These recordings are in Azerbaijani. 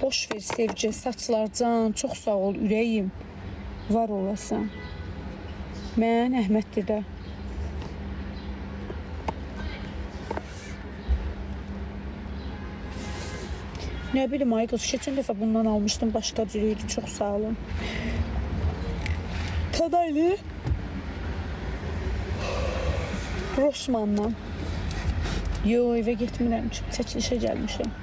Boş ver sevgi, saçlar can, çox sağ ol ürəyim. Var olasan. Mən Əhmədlidə. Ne bileyim ay qız, keçən dəfə bundan almışdım, başqa cür idi, çox sağ olun. Tadaylı Rossmanndan. Yo, evə getmirəm, çəkilişə gəlmişəm.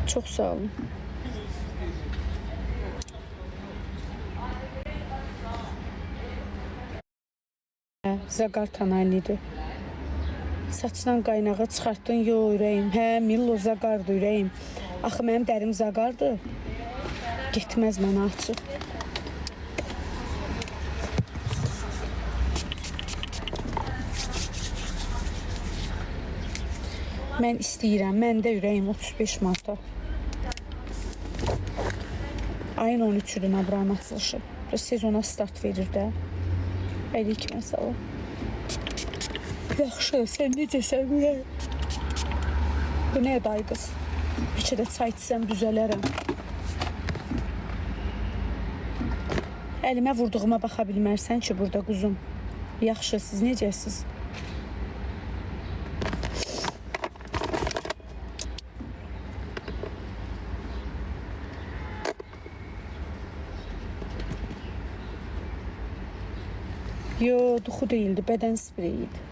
Çox sağ olun. Zaqar tanaylıdır. Saçdan qaynağı çıxartdın, yo ürəyim. Hə, Millo zaqardır ürəyim. Axı mənim dərim zaqardır. Getməz mənə açıq. Mən istəyirəm, məndə ürəyim 35 manata. Ayın 13-dür Abram açılışı. Sezona start verir də. Əlik məsələ. Yaxşı, sən necəsən ürəyim? Bu nə day qız? Bir də çay içsəm düzələrəm. Əlimə vurduğuma baxa bilmərsən ki, burada quzum. Yaxşı, siz necəsiz? Yo, duxu deyildi, bədən spreyiydi.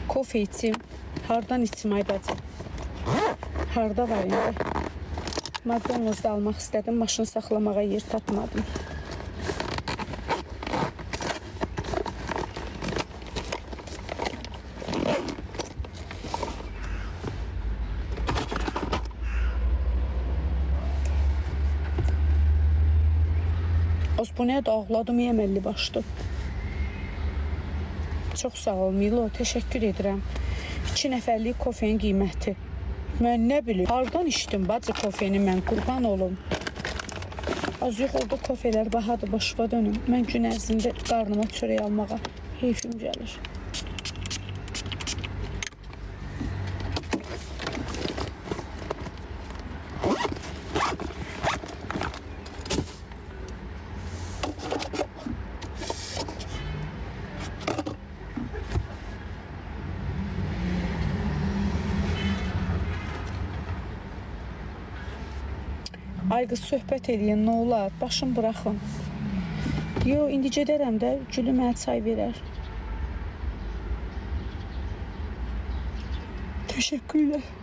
Kofe içim. Hardan içim ay bacı? Harda var indi? McDonald's'da almaq istədim, maşın saxlamağa yer tapmadım. Bu nə dağladım, yeməli başdı. Çox sağ ol Milo, təşəkkür edirəm. 2 nəfərlik kofenin qiyməti. Mən nə bilim, hardan içdim bacı kofeni mən, qurban olum. Az yox oldu kofelər bahadır, başıma dönüm. Mən gün ərzində qarnıma çörək almağa heyfim gəlir. Ay qız, söhbət eləyin, nə olar? Başım bıraxın. Yo, indi gedərəm də, Gülü mənə çay verər. Təşəkkürlər.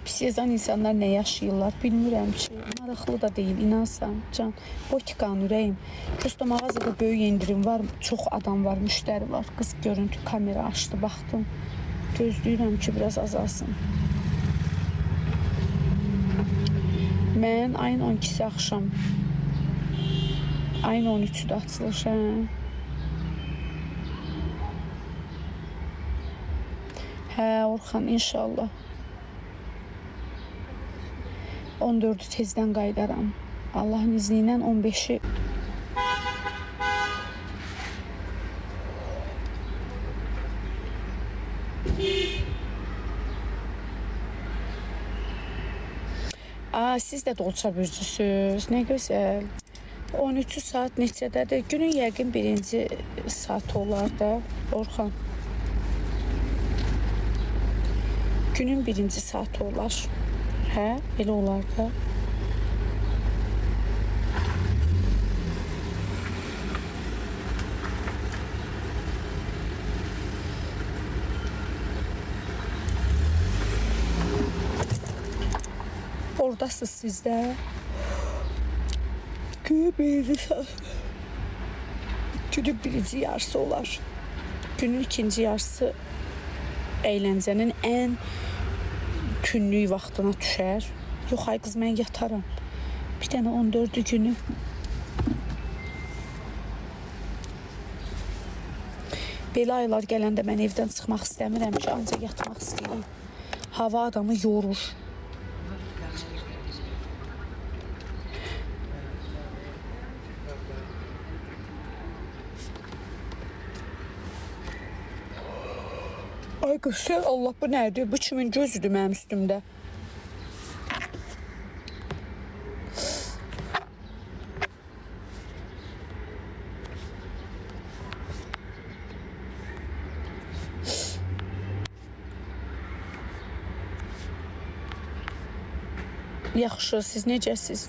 Pis yazan insanlar nə yaşayırlar, bilmirəm ki. Maraqlı da deyil, inansan, can. Botikan ürəyim. Prosto mağazada böyük indirim var, çox adam var, müştəri var. Qız görüntü kamera açdı, baxdım. Gözləyirəm ki, biraz azalsın. Mən ayın 12-si axşam. Ayın 13-də açılış, hə. Hə, Orxan, inşallah. 14'ü tezdən qaydaram. Allahın izni ilə 15'i. Siz də Dolça bürcüsüz. Nə gözəl. 13 saat neçədədir? Günün yəqin birinci saat olar da, Orxan. Günün birinci saat olar. Hə, elə olar da. Oradasınız siz də. Günün birinci yarısı olar. Günün ikinci yarısı əyləncənin ən günlük vaxtına düşər. Yox ay qız, mən yataram. Bir dənə 14-cü günü. Belə aylar gələndə mən evdən çıxmaq istəmirəm ki, ancaq yatmaq istəyirəm. Hava adamı yorur. Ay qız, Allah bu nədir? Bu kimin gözüdür mənim üstümdə? Yaxşı, siz necəsiz?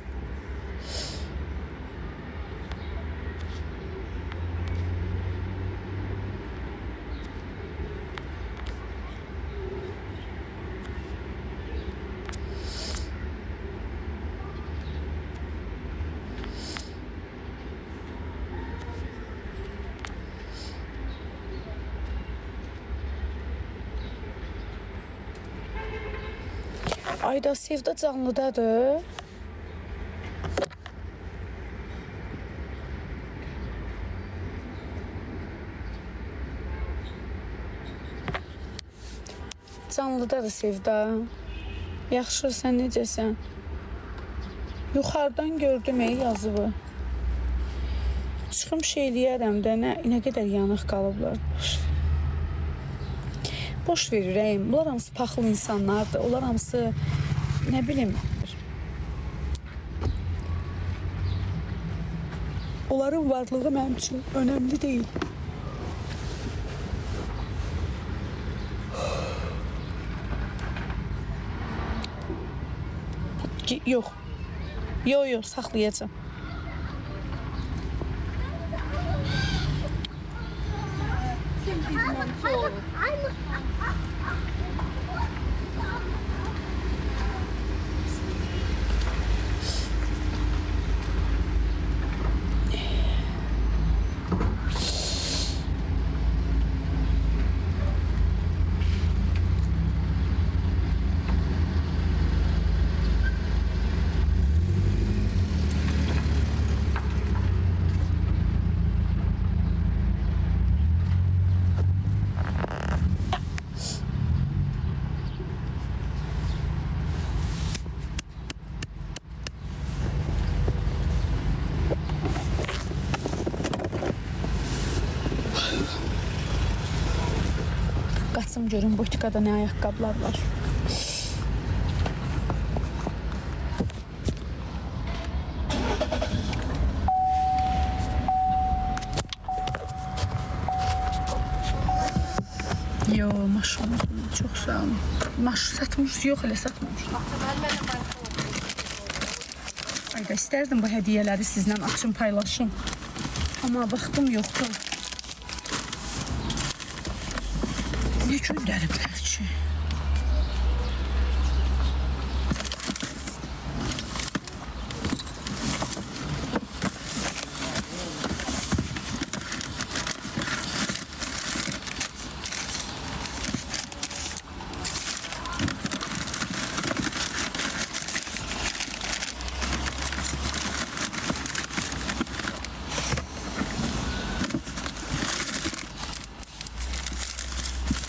Ayda Sevda canlıdadır. Canlıdadır Sevda. Yaxşı, sən necəsən? Yuxarıdan gördüm yazıbı. Çıxım şey eləyərəm də, nə qədər yanıq qalıblar. Boş verirəm. Bunlar hamısı paxlı insanlardır. Onlar hamısı, nə bilim, onların varlığı mənim üçün önəmli deyil. Yox. Yox, saxlayacağım. Qaçım görüm butikada nə ayaqqabılar var. Yo, maşallah, çox sağ olun. Satmış, yox elə satmamış. Ayda istərdim bu hədiyyələri sizlə açım, paylaşım. Amma vaxtım yoxdur. Ne gönderiblər ki?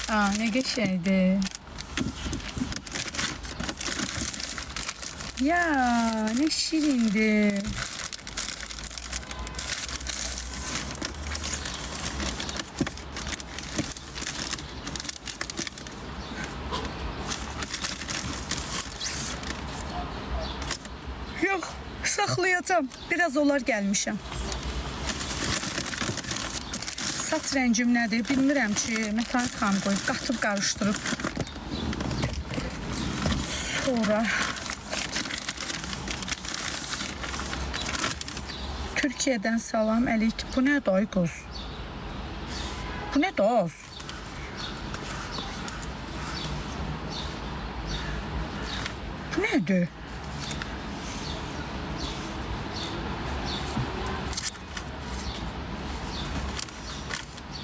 Aa, ne geçeydi. Ya ne şirindi. Yok, saklayacağım. Biraz olar gəlmişəm. Saç rəngim nədir bilmirəm ki, Mətanət xanım qoyub, qatıb qarışdırıb. Sonra Türkiyədən salam, əleyküm. Bu nədir ay qız? Bu nədir az? Bu nədir?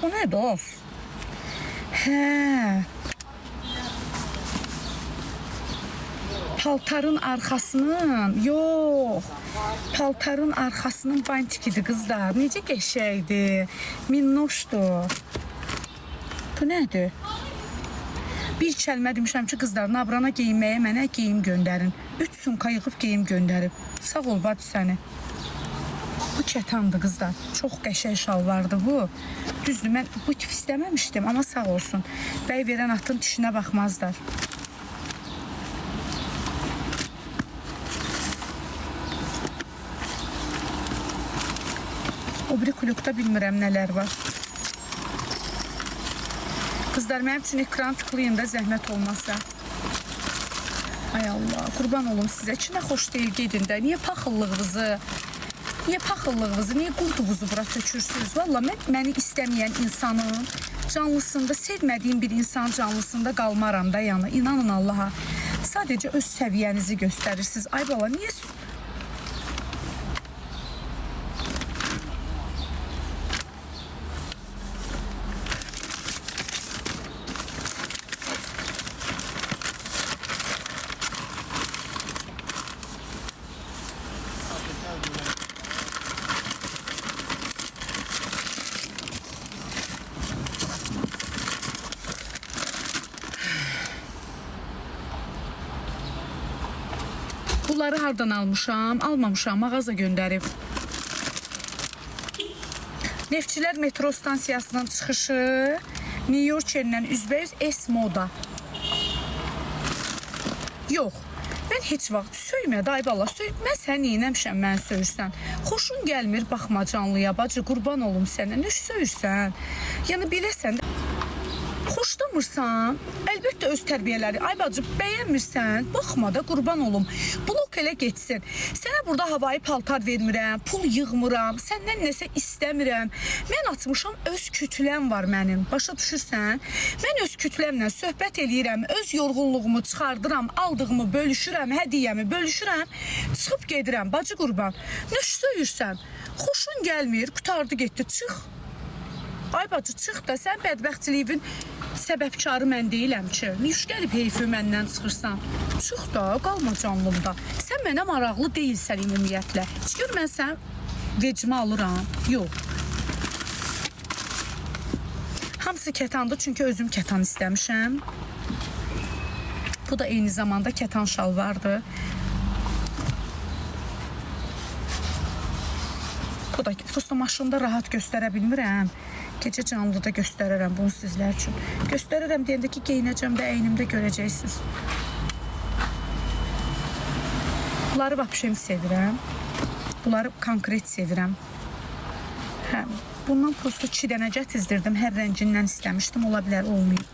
O ne dost? He. Paltarın arxasının, yox. Paltarın arxasının bantikidir qızlar. Necə qəşəkdir. Minnoşdur. Bu nədir? Bir kəlmə demişəm ki, qızlar Nabrana geyinməyə mənə geyim göndərin. 3 sumka yığıb geyim göndərib. Sağ ol bacı səni. Bu kətandır qızlar. Çox qəşəng şalvardır bu. Düzdür, mən bu tip istəməmişdim, amma sağ olsun. Bəy verən atın dişinə baxmazlar. O biri kulukda bilmirəm nələr var. Qızlar, mənim üçün ekran tıklayın da zəhmət olmasa. Ay Allah, qurban olum sizə. Kimə xoş deyil gedin də. Niyə paxıllığınızı, niyə qurduvuzu bura tökürsünüz? Valla məni istəməyən insanın canlısında, sevmədiyim bir insan canlısında qalmaram da yəni. İnanın Allaha. Sadəcə öz səviyyənizi göstərirsiniz. Ay bala, niyə... Bunları hardan almışam? Almamışam, mağaza göndərib. Neftçilər metro stansiyasının çıxışı New York yerindən üzbəüz S-Moda. Yox, mən heç vaxt söymə, day bala, söymə, sən neynəmişəm, mən söyürsən. Xoşun gəlmir, baxma canlıya, bacı, qurban olum sənə, nə söyürsən? Yəni, biləsən, xoşlamırsan, əlbəttə öz tərbiyələri. Ay bacı, bəyənmirsən, baxma da, qurban olum. Blok elə geçsin. Sənə burada havayı paltar vermirəm, pul yığmıram, səndən nəsə istəmirəm. Mən açmışam, öz kütləm var mənim. Başa düşürsən? Mən öz kütləmlə söhbət eləyirəm, öz yorğunluğumu çıxardıram, aldığımı bölüşürəm, hədiyyəmi bölüşürəm, çıxıb gedirəm. Bacı qurban, nə söyürsən? Xoşun gəlmir, qutardı getdi, çıx. Ay bacı, çıx da, sən bədbəxtçiliyin səbəbkarı mən deyiləm ki. Niş gəlib heyfi məndən çıxırsan? Çıx da, qalma canlımda. Sən mənə maraqlı deyilsən ümumiyyətlə. Heç gör, mən sən vecimə alıram. Yox. Hamısı kətandır, çünki özüm kətan istəmişəm. Bu da eyni zamanda kətan şalvardır. Bu da prosto maşında rahat göstərə bilmirəm. Gecə canlıda göstərərəm bunu sizlər üçün. Göstərərəm deyəndə ki, geyinəcəm də əynimdə görəcəksiniz. Bunları vapşem sevirəm. Bunları konkret sevirəm. Hə, bundan prosto 2 dənə gətizdirdim. Hər rəngindən istəmişdim. Ola bilər, olmayıb.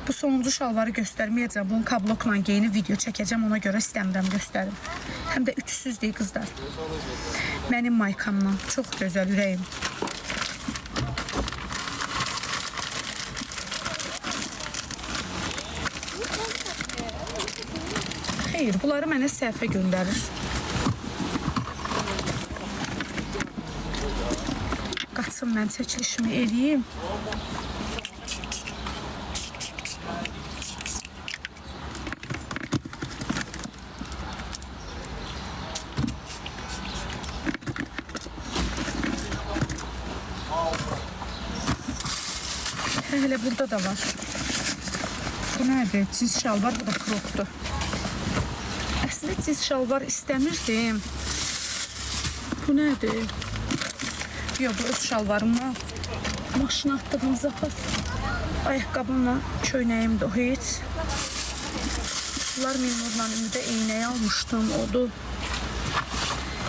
Bu sonuncu şalvarı göstərməyəcəm. Bunun kablokla geyinib video çəkəcəm. Ona görə istəmirəm göstərim. Həm də ütüsüz deyil qızlar. Mənim maykamdan. Çox gözəl, ürəyim. Xeyr, bunları mənə səhifə göndərir. Qaçın, mən çəkilişimi eləyim. Hələ burada da var. Bu nədir? Cins şalvar, bu da kropdur. Əslində cins şalvar istəmirdim. Bu nədir? Yox, bu öz şalvarımla maşına atdığım zapas. Ayaqqabımla köynəyimdir o heç. Bunlar Milnurla ümidə eynəyi almışdım, odur.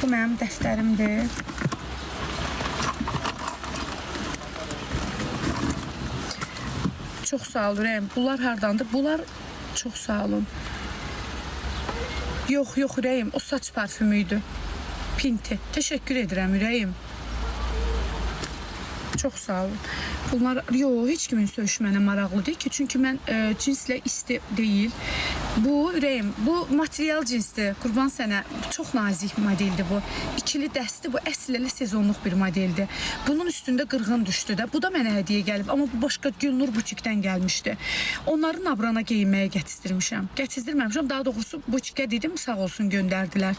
Bu mənim dəftərimdir. Çox sağ olun, ürəyim. Bunlar hardandır? Bunlar çox sağ olun. Yox, ürəyim. O saç parfümüydü. Pinti. Təşəkkür edirəm, ürəyim. Çox sağ olun. Bunlar, yox, heç kimin söyüşü mənə maraqlı deyil ki, çünki mən cinslə isti deyil. Bu, ürəyim, bu material cinsdir. Qurban sənə, çox nazik modeldir bu. İkili dəsti, bu əsl elə sezonluq bir modeldir. Bunun üstündə qırğın düşdü də. Bu da mənə hədiyyə gəlib, amma bu başqa Gülnur butikdən gəlmişdi. Onları Nabrana geyinməyə gətizdirmişəm. Gətizdirməmişəm, daha doğrusu butikə dedim, sağ olsun göndərdilər.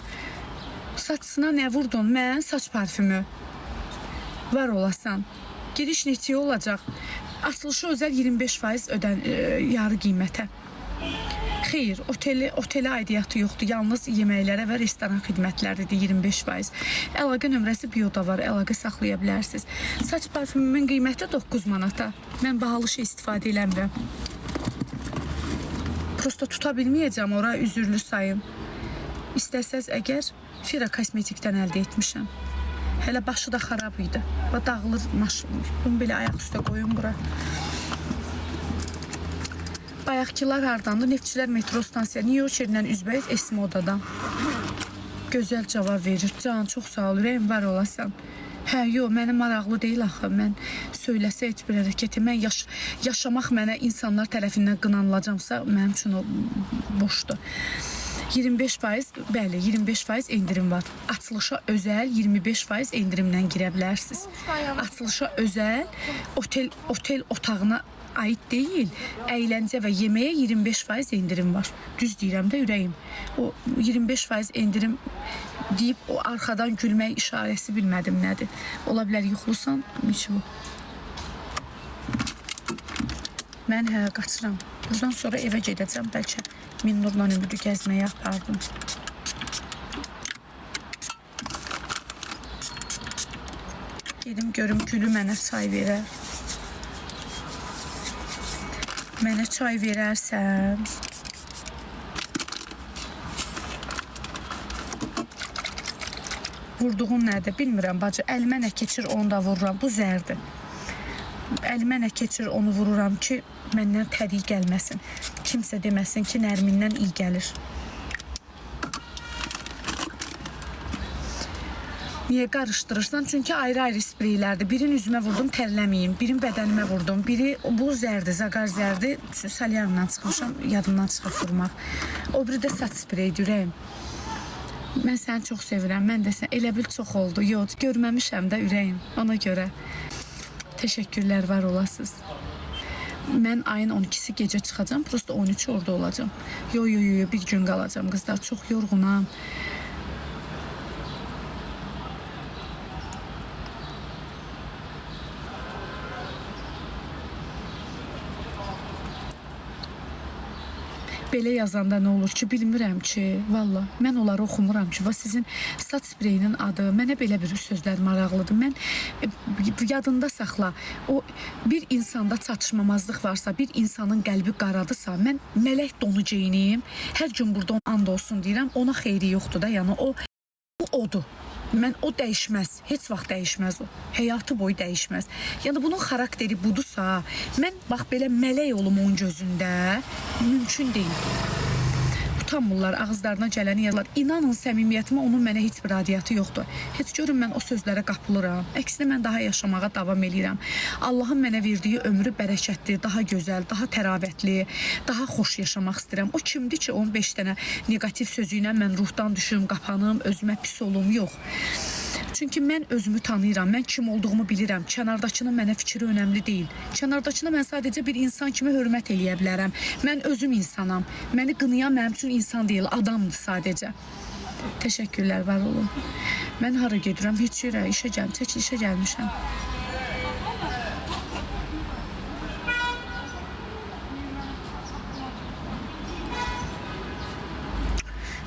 Saçsına nə vurdun? Mən saç parfümü. Var olasan. Giriş neçəyə olacaq? Açılışı özəl 25% yarı qiymətə. Xeyr, otelə aidiyyatı yoxdur. Yalnız yeməklərə və restoran xidmətləridir 25%. Əlaqə nömrəsi bioda var, əlaqə saxlaya bilərsiniz. Saç parfümümün qiyməti 9 manata. Mən bahalı şey istifadə eləmirəm. Prosta tuta bilməyəcəm, ora üzürlü sayın. İstəsəz əgər Fira kosmetikdən əldə etmişəm. Hələ başı da xarab idi. Və dağılır maşın. Bunu belə ayaq üstə qoyun bura. Bayaqkılar hardandır? Neftçilər metro stansiya. New York-dan üzbəyiz Esmodadan. Gözəl cavab verir. Can, çox sağ ol. Ürəyim var olasan. Hə, yox, mənə maraqlı deyil axı. Mən söyləsə heç bir hərəkəti, mən yaşamaq mənə insanlar tərəfindən qınanılacamsa, mənim üçün o boşdur. 25%, bəli, 25% endirim var. Açılışa özəl 25% endirimlə girə bilərsiniz. Açılışa özəl otel otağına aid deyil, əyləncə və yeməyə 25% endirim var. Düz deyirəm də ürəyim. O 25% endirim deyib o arxadan gülmək işarəsi bilmədim nədir. Ola bilər yuxlusan, bu. Mən qaçıram. Buradan sonra evə gedəcəm, bəlkə Minnurla Ümidi gəzməyə apardım. Gedim görüm Gülü mənə çay verər. Mənə çay verərsən. Vurduğun nədir? Bilmirəm, bacı. Əlimə nə keçir, onu da vururam. Bu zərdir. Əlimə nə keçir, onu vururam ki, məndən tərii gəlməsin. Kimsə deməsin ki, Nərmindən iyi gəlir. Niyə qarışdırırsan? Çünki ayrı-ayrı spreylərdir. Birin üzümə vurdum, tərləməyim. Birin bədənimə vurdum. Biri bu zərdir, zaqar zərdi. Salyanımdan çıxmışam, yadımdan çıxıb vurmaq. O biri də saç spreydir, ürəyim. Mən səni çox sevirəm. Mən də sən elə bil çox oldu. Yox, görməmişəm də ürəyim. Ona görə təşəkkürlər var olasınız. Mən ayın 12-si gecə çıxacam, prosta 13 orada olacam. Yo, bir gün qalacam qızlar. Çox yorğunam. Belə yazanda nə olur ki, bilmirəm ki, valla, mən onları oxumuram ki, sizin saç spreyinin adı, mənə belə bir sözlər maraqlıdır. Mən yadında saxla, o bir insanda çatışmamazlıq varsa, bir insanın qəlbi qaradısa, mən mələk donu geyinim, hər gün burada and olsun deyirəm, ona xeyri yoxdur da, yəni o odur. Mən o dəyişməz, heç vaxt dəyişməz o. Həyatı boyu dəyişməz. Yəni bunun xarakteri budursa, mən bax belə mələk olum onun gözündə, mümkün deyil. Utanmırlar, ağızlarına gələni yazırlar. İnanın səmimiyyətimə onun mənə heç bir adiyyatı yoxdur. Heç görün mən o sözlərə qapılıram. Əksinə mən daha yaşamağa davam edirəm. Allahın mənə verdiyi ömrü bərəkətli, daha gözəl, daha təravətli, daha xoş yaşamaq istəyirəm. O kimdir ki, 15 dənə negativ sözü ilə mən ruhdan düşüm, qapanım, özümə pis olum, yox. Çünki mən özümü tanıyıram, mən kim olduğumu bilirəm. Kənardakının mənə fikri önəmli deyil. Kənardakına mən sadəcə bir insan kimi hörmət eləyə bilərəm. Mən özüm insanam. Məni qınayan mənim üçün insan deyil, adamdır sadəcə. Təşəkkürlər, var olun. Mən hara gedirəm? Heç yerə, işə gəlmişəm.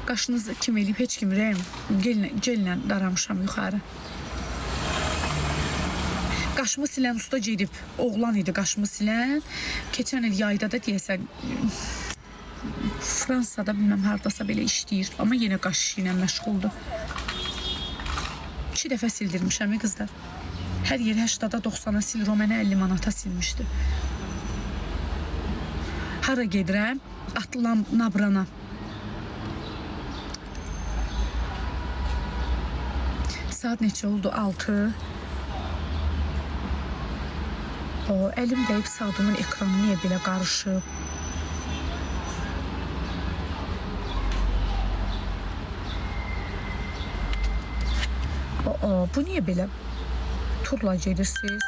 Qaşınızı kim eləyib, heç kim ürəyim. Gellə daramışam yuxarı. Qaşımı silən usta gedib. Oğlan idi qaşımı silən. Keçən il yayda da deyəsən Fransada bilməm hardasa belə işləyir. Amma yenə qaş işi ilə məşğuldur. 2 dəfə sildirmişəm qızlar. Hər yer 80-a 90-a sildir. O mənə 50 manata silmişdi. Hara gedirəm? Atılan Nabrana. Saat neçə oldu? 6. Əlim dəyib saatımın ekranı niyə belə qarışıb? Bu niyə belə? Turla gedirsiniz?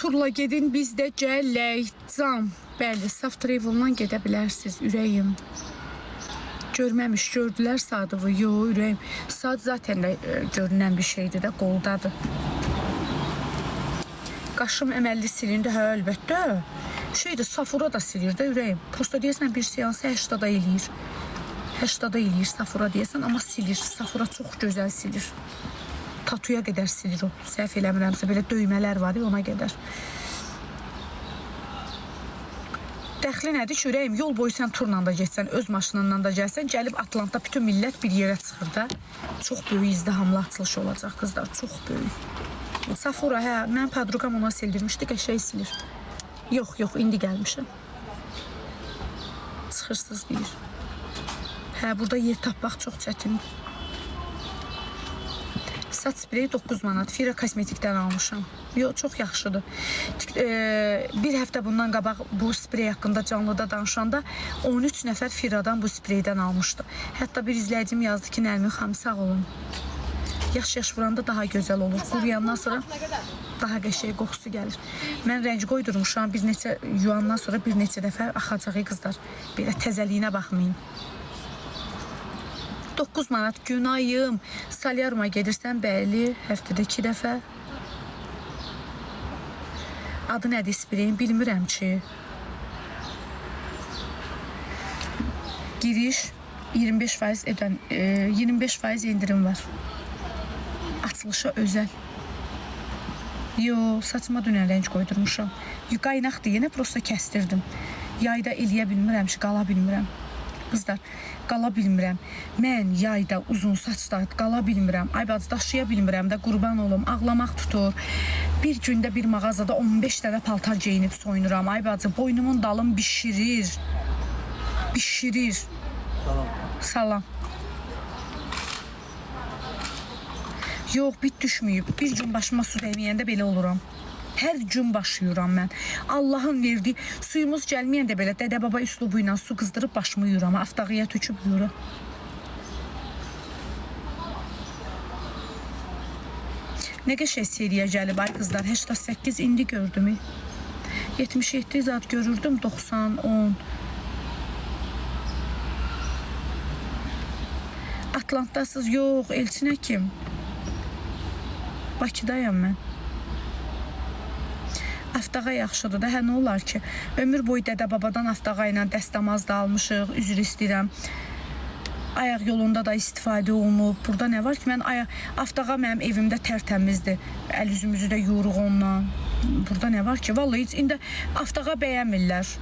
turla gedin, biz də gələk. Cam. Bəli, Saf Travel-dan gedə bilərsiniz, ürəyim. Görməmiş, gördülər Sadığı, yox, ürəyim. Sad zaten də görünən bir şeydir də, qoldadır. Qaşım əməlli silindi, hə, əlbəttə. Şeydir, Safura da silir də, ürəyim. Prosta deyəsən bir seansı 80-da eləyir. 80-da eləyir Safura deyəsən, amma silir. Safura çox gözəl silir. Tatuya qədər silir o. Səhv eləmirəmsə, belə döymələr var, ona qədər. Dəxli nədir ki, ürəyim, yol boyu sən turla da getsən, öz maşınından da gəlsən, gəlib Atlantda bütün millət bir yerə çıxır da. Çox böyük izdihamlı açılış olacaq, qızlar, çox böyük. Safura, hə, mən padruqam ona sildirmişdi, qəşəng silir. Yox, indi gəlmişəm. Çıxırsız deyir. Hə, burada yer tapmaq çox çətindir. Saç spreyi 9 manat. Fira kosmetikdən almışam. Yox, çox yaxşıdır. Bir həftə bundan qabaq bu sprey haqqında canlıda danışanda 13 nəfər Firadan bu spreydən almışdı. Hətta bir izləyicim yazdı ki, Nərmin xanım sağ olun. Yaş vuranda daha gözəl olur. Quruyandan sonra daha qəşəng qoxusu gəlir. Mən rəng qoydurmuşam. Bir neçə yuandan sonra bir neçə dəfə axacağı qızlar. Belə təzəliyinə baxmayın. 9 manat günayım. Salyaruma gedirsən, bəli, həftədə 2 dəfə. Adı nədir spreyin, bilmirəm ki. Giriş 25% indirim var. Açılışa özəl. Yo, saçıma dünən rəng qoydurmuşam. Qaynaqdır, yenə prosta kəstirdim. Yayda eləyə bilmirəm ki, qala bilmirəm. Qızlar, qala bilmirəm. Mən yayda uzun saçda qala bilmirəm. Ay bacı, daşıya bilmirəm də, qurban olum. Ağlamaq tutur. Bir gündə bir mağazada 15 dənə paltar geyinib soyunuram. Ay bacı, boynumun dalım bişirir. Bişirir. Salam. Yox, bit düşməyib. Bir gün başıma su dəyməyəndə belə oluram. Hər gün başlayıram mən. Allahın verdiyi suyumuz gəlməyəndə belə dədə-baba üslubu ilə su qızdırıb başımı yuyuram. Aftağıya töküb yuyuram. Nə qəşəng seriya gəlib ay qızlar. 88 indi gördüm. 77 zat görürdüm. 90, 10. Atlantdasız yox. Elçinə kim? Bakıdayam mən. Aftağa yaxşıdır da, hə nə olar ki? Ömür boyu dədə-babadan aftağa ilə dəstəmaz da almışıq, üzr istəyirəm. Ayaq yolunda da istifadə olunub. Burada nə var ki, mən aftağa mənim evimdə tərtəmizdir. Əl üzümüzü də yuyuruq onunla. Burada nə var ki? Vallahi heç indi aftağa bəyənmirlər.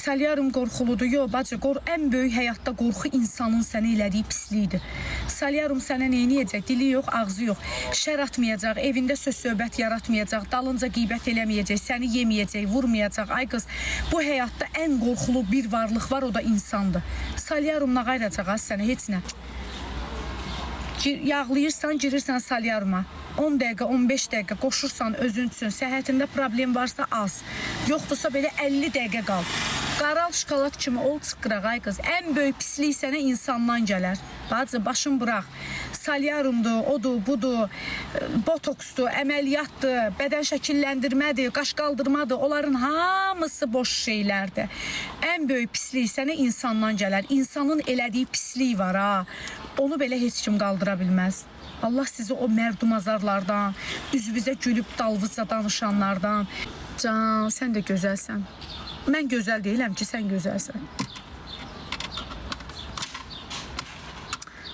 Salyarım qorxuludur. Yox, bacı, ən böyük həyatda qorxu insanın sənə elədiyi pislikdir. Salyarım sənə neyniyəcək? Dili yox, ağzı yox. Şər atmayacaq, evində söz-söhbət yaratmayacaq, dalınca qeybət eləməyəcək, səni yeməyəcək, vurmayacaq. Ay qız, bu həyatda ən qorxulu bir varlıq var, o da insandır. Salyarım nə qayracaq az sənə, heç nə. Yağlayırsan, girirsən salyarıma. 10 dəqiqə, 15 dəqiqə qoşursan özün üçün, səhhətində problem varsa az. Yoxdursa belə 50 dəqiqə qal. Qaral şokolad kimi ol çıxıraq ay qız. Ən böyük pislik sənə insandan gələr. Bacı, başın bıraq. Salyarumdur, odur, budur, botoksdur, əməliyyatdır, bədən şəkilləndirmədir, qaş qaldırmadır. Onların hamısı boş şeylərdir. Ən böyük pislik sənə insandan gələr. İnsanın elədiyi pislik var ha. Onu belə heç kim qaldıra bilməz. Allah sizi o mərdumazarlardan, üzvüzə gülüb dalvızca danışanlardan. Can, sən də gözəlsən. Mən gözəl deyiləm ki, sən gözəlsən.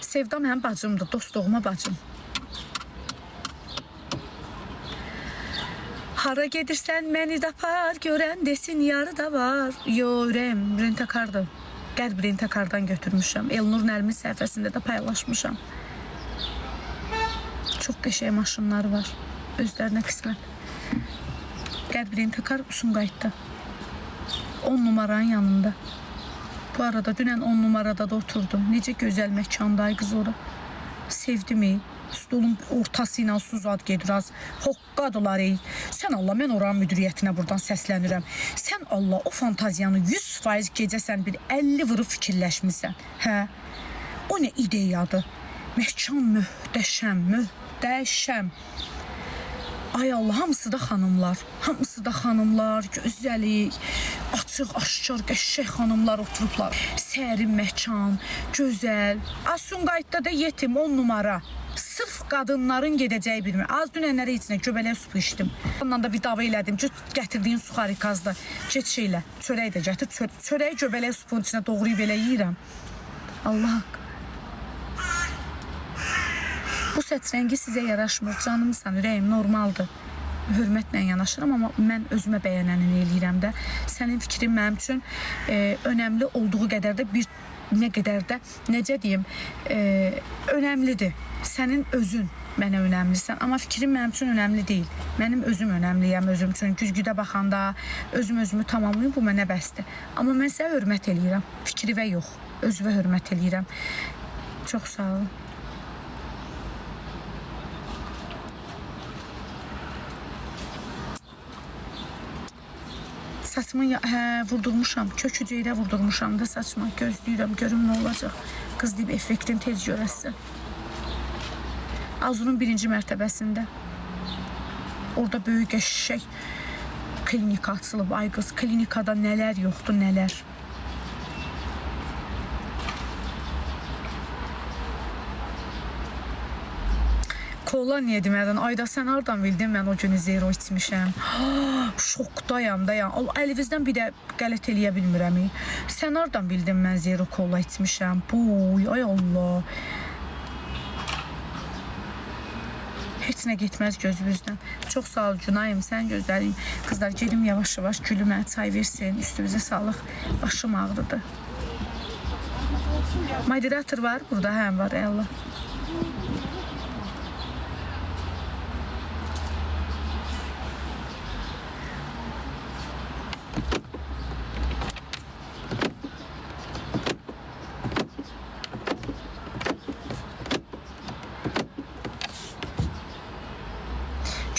Sevda mənim bacımdır, dostluğuma bacım. Hara gedirsən, məni də apar, görən desin yarı da var. Yo, ürəyim, rentakardır. Qərb rentakardan götürmüşəm. Elnur Nərmin səhifəsində də paylaşmışam. Çox qəşəng maşınları var. Özlərinə qismət. Qərb rentakar Sumqayıtda. 10 numaranın yanında. Bu arada dünən 10 numarada da oturdum. Necə gözəl məkanday qız ora. Sevdim. Stolun ortası ilə su zad gedir az. Hoqqadılar ey. Sən Allah, mən oranın müdiriyyətinə buradan səslənirəm. Sən Allah, o fantaziyanı 100% gecəsən bir 50 vurub fikirləşmirsən. Hə? O nə ideyadır? Məkan möhtəşəm, möhtəşəm. Ay Allah, hamısı da xanımlar. Hamısı da xanımlar, gözəlik, açıq, aşkar, qəşəng xanımlar oturublar. Sərin məkan, gözəl. Sumqayıtda da yetim 10 numara. Sırf qadınların gedəcəyi bilmir. Az dünənləri içinə göbələk supu içdim. Ondan da bir dava elədim ki, gətirdiyin su xarikazda. Get şeylə, çörək də gətir. Çörəyi göbələk supun içinə doğrayıb elə yeyirəm. Allah haqqı. Bu səç rəngi sizə yaraşmır. Canımsan, ürəyim normaldır. Hörmətlə yanaşıram, amma mən özümə bəyənənini eləyirəm də. Sənin fikrin mənim üçün önəmli olduğu qədər də nə qədər də, necə deyim, önəmlidir. Sənin özün mənə önəmlisən, amma fikrim mənim üçün önəmli deyil. Mənim özüm önəmliyəm özüm üçün. Güzgüdə baxanda özümü tamamlayım, bu mənə bəsdir. Amma mən sənə hörmət eləyirəm. Fikrivə yox, özümə hörmət eləyirəm. Çox sağ olun. Saçımı vurdurmuşam, kökücüylə vurdurmuşam da saçıma. Gözləyirəm, görüm nə olacaq. Qız deyib, effektin tez görəsin. Azurun 1-ci mərtəbəsində. Orada böyük qəşəng klinika açılıb. Ay qız, klinikada nələr yoxdur, nələr. Kola niyə demədin? Ayda sən hardan bildin mən o günü zero içmişəm? Şokdayam da ya. Əlinizdən bir də qələt eləyə bilmirəm. Sən hardan bildin mən zero kola içmişəm? Buy, ay Allah. Heç nə getməz gözümüzdən. Çox sağ ol Cunayım, sən gözəliyim. Qızlar, gedim yavaş-yavaş gülümə çay versin, üstümüzə sağlıq. Başım ağrıdır. Moderator var burada, həm var, ey Allah.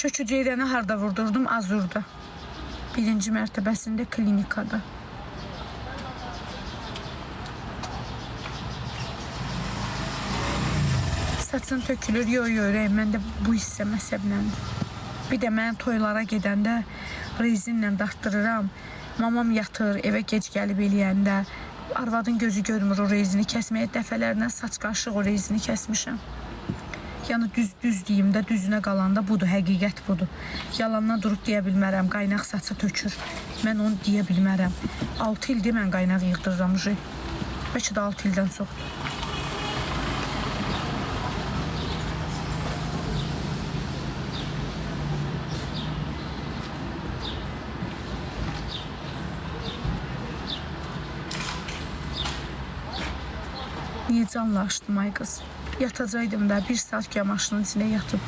Kökücüyrəni harda vurdurdum? Azurda. 1-ci mərtəbəsində klinikada. Saçın tökülür, yox, ürəyim. Mən də bu hissə məsəbləndir. Bir də mən toylara gedəndə rezinlə dartdırıram. Mamam yatır, evə gec gəlib eləyəndə. Arvadın gözü görmür o rezini kəsməyə. Dəfələrlə saç qarışıq o rezini kəsmişəm. Yəni düz deyim də, düzünə qalanda budur, həqiqət budur. Yalandan durub deyə bilmərəm, qaynaq saçı tökür. Mən onu deyə bilmərəm. 6 ildir mən qaynaq yığdırıram. Bəlkə də 6 ildən çoxdur. Niyə canla açdım ay qız? Yatacaqdım da, 1 saat ki maşının içində yatıb.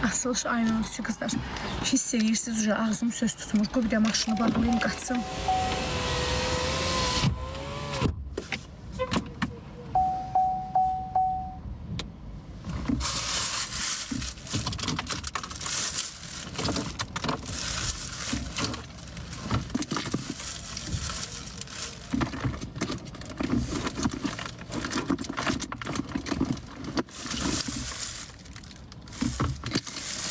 Asılış aynen üstü kızlar. Hiss edirsiniz, ağzım söz tutmur. Bir də maşını bağlayayım, qaçsın.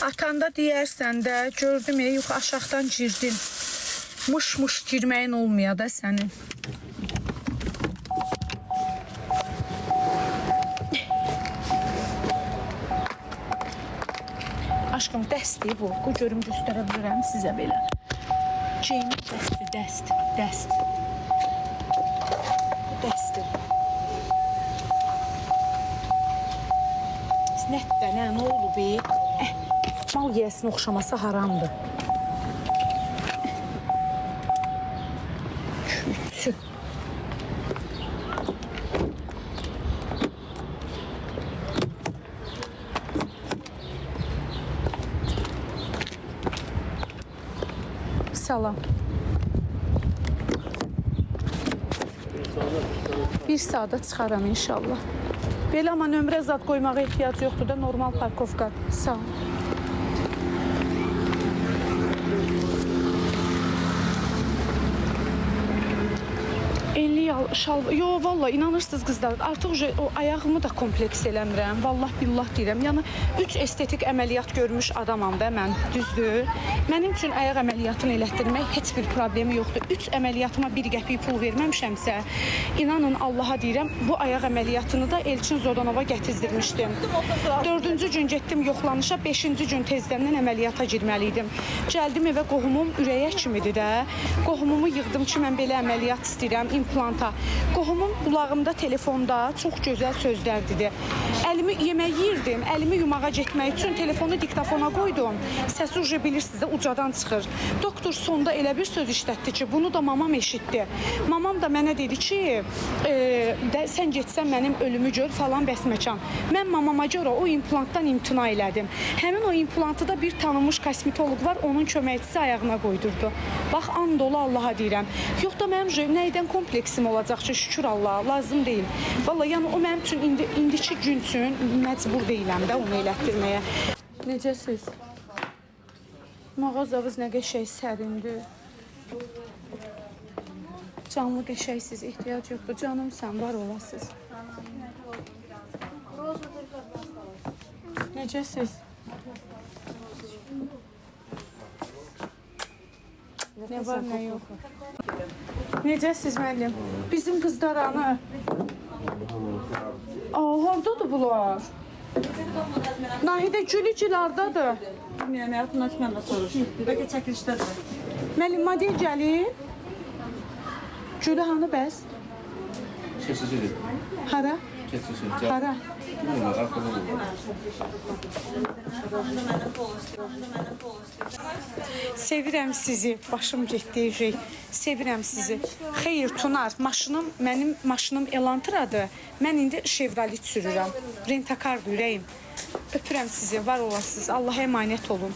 Atanda deyərsən də, gördüm yox aşağıdan girdin. Mış girməyin olmaya da sənin. Aşkım dəstdir bu. Bu görüm göstərə bilirəm sizə belə. Geyinib dəst. Dəstdir. Nətdə, nə olub? Mal yesin oxşaması haramdır. Küçü. Salam. Bir saata çıxaram inşallah. Belə amma nömrə zad qoymağa ehtiyac yoxdur da, normal parkovka. Sağ ol. Yo, valla inanırsınız qızlar, artıq o ayağımı da kompleks eləmirəm. Vallah billah deyirəm. Yəni 3 estetik əməliyyat görmüş adamam da mən, düzdür. Mənim üçün ayaq əməliyyatını elətdirmək heç bir problemi yoxdur. 3 əməliyyatıma 1 qəpik pul verməmişəmsə, inanın Allaha deyirəm, bu ayaq əməliyyatını da Elçin Zodanova gətizdirmişdim. 4-cü gün getdim yoxlanışa, 5-ci gün tezdəndən əməliyyata girməli idim. Gəldim evə, qohumum ürəyə kimidir də. Qohumumu yığdım ki, mən belə əməliyyat istəyirəm, implanta. Qohumum qulağımda, telefonda çox gözəl sözlər dedi. Əlimi yemək yeyirdim, əlimi yumağa getmək üçün telefonu diktafona qoydum. Səsi uca bilirsiniz də ucadan çıxır. Doktor sonda elə bir söz işlətdi ki, bunu da mamam eşitdi. Mamam da mənə dedi ki, sən getsən mənim ölümü gör falan bəsməkan. Mən mamama görə o implantdan imtina elədim. Həmin o implantı da bir tanınmış kosmetoloq var, onun köməkçisi ayağına qoydurdu. Bax, and dolu Allaha deyirəm. Yox da mənim nəydən kompleksim olacaq ki, şükür Allah, lazım deyil. Valla, yəni o mənim üçün indiki gün üçün məcbur deyiləm də onu elətdirməyə. Necəsiz? Mağazavız nə qəşəng sərindir. Canlı qəşəngsiz, ehtiyac yoxdur. Canım sən var olasınız. Necəsiz? Nə var, nə yox? Necəsiz müəllim? Bizim qızlar anı. Hardadır bunlar? Nahidə Gülücülardadır. Bilmirəm, həyatımdan ki, mən də soruşum. Bəlkə çəkilişdədir. Müəllim, model gəlir. Gülü hanı bəs? Keçicidir. Hara? Keçicidir. Hara? Bunlar arxada olur. Sevirəm sizi, başım getdiyi şey. Sevirəm sizi. Xeyr, Tunar, mənim maşınım Elantra'dır. Mən indi Chevrolet sürürəm. Rentakar ürəyim. Öpürəm sizi, var olasınız. Allaha əmanət olun.